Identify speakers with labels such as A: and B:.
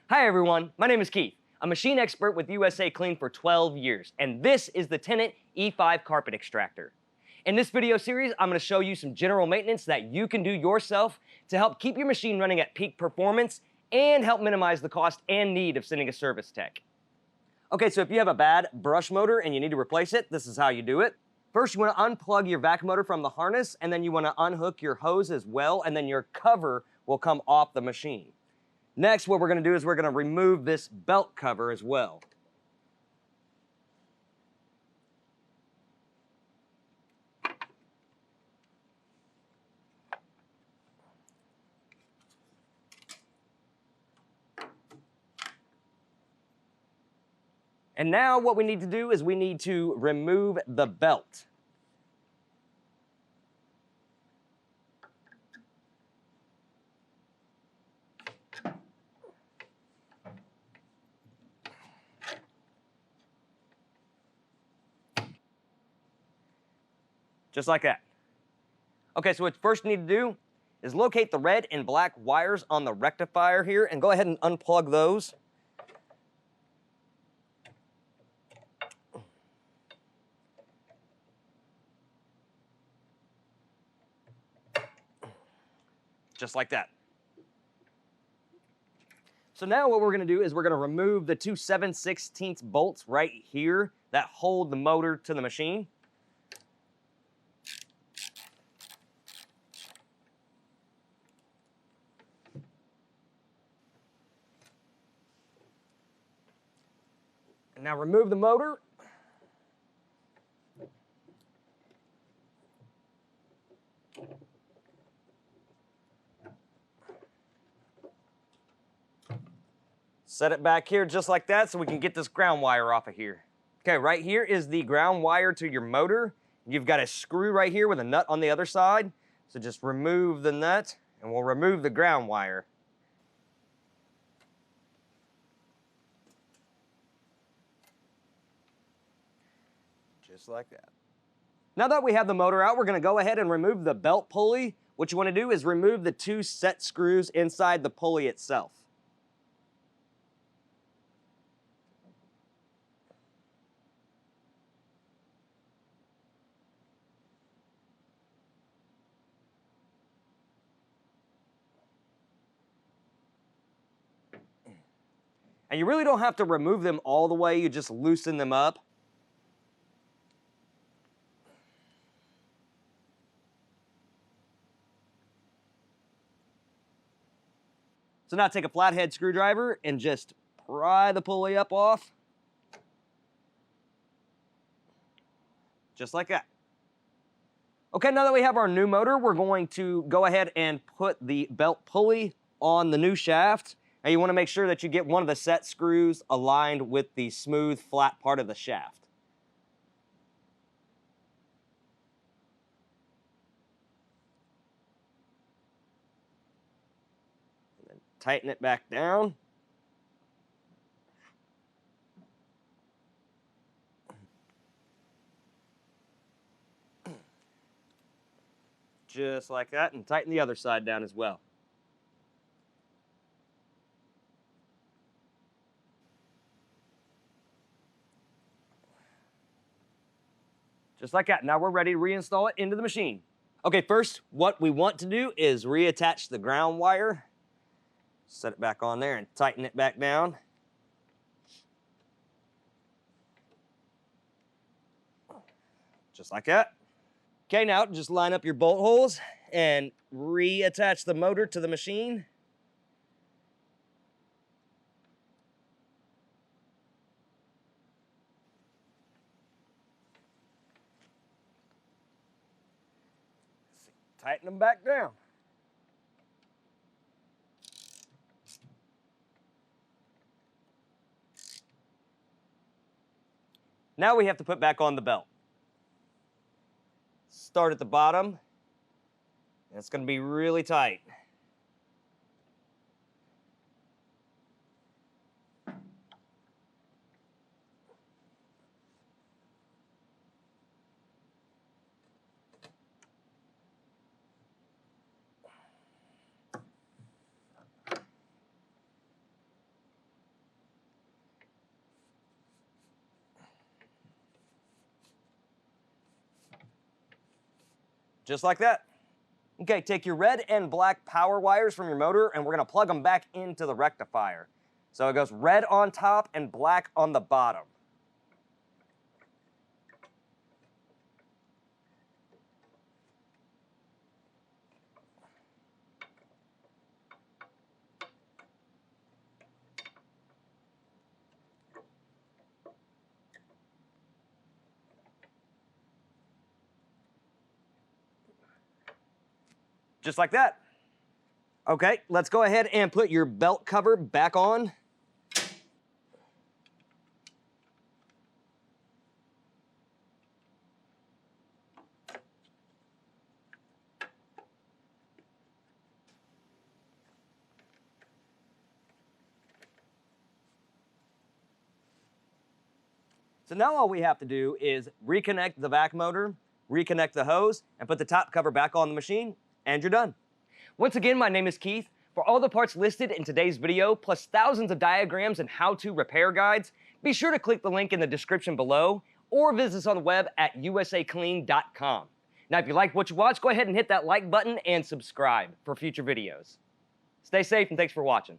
A: Hi everyone, my name is Keith. I'm a machine expert with USACLEAN for 12 years, and this is the Tennant E5 carpet extractor. In this video series, I'm going to show you some general maintenance that you can do yourself to help keep your machine running at peak performance and help minimize the cost and need of sending a service tech. Okay, so if you have a bad brush motor and you need to replace it, this is how you do it. First, you want to unplug your vac motor from the harness, and then you want to unhook your hose as well, and then your cover will come off the machine. Next, what we're going to do is we're going to remove this belt cover as well. And now what we need to do is we need to remove the belt. Just like that. Okay, so what you first need to do is locate the red and black wires on the rectifier here and go ahead and unplug those. Just like that. So now what we're going to do is we're going to remove the two 7/16 bolts right here that hold the motor to the machine. And now remove the motor. Set it back here just like that so we can get this ground wire off of here. Okay, right here is the ground wire to your motor. You've got a screw right here with a nut on the other side. So just remove the nut and we'll remove the ground wire. Just like that. Now that we have the motor out, we're going to go ahead and remove the belt pulley. What you want to do is remove the two set screws inside the pulley itself. And you really don't have to remove them all the way, you just loosen them up. So now take a flathead screwdriver and just pry the pulley up off. Just like that. Okay, now that we have our new motor, we're going to go ahead and put the belt pulley on the new shaft. Now you want to make sure that you get one of the set screws aligned with the smooth, flat part of the shaft. And then tighten it back down. Just like that, and tighten the other side down as well. Just like that. Now we're ready to reinstall it into the machine. Okay, first, what we want to do is reattach the ground wire. Set it back on there and tighten it back down. Just like that. Okay, now just line up your bolt holes and reattach the motor to the machine. Tighten them back down. Now we have to put back on the belt. Start at the bottom, and it's going to be really tight. just like that. Okay, take your red and black power wires from your motor and we're gonna plug them back into the rectifier. So it goes red on top and black on the bottom. Just like that. Okay, let's go ahead and put your belt cover back on. So now all we have to do is reconnect the vac motor, reconnect the hose, and put the top cover back on the machine, and you're done. Once again, my name is Keith. For all the parts listed in today's video, plus thousands of diagrams and how-to repair guides, be sure to click the link in the description below or visit us on the web at USACLEAN.com. Now, if you like what you watch, go ahead and hit that like button and subscribe for future videos. Stay safe and thanks for watching.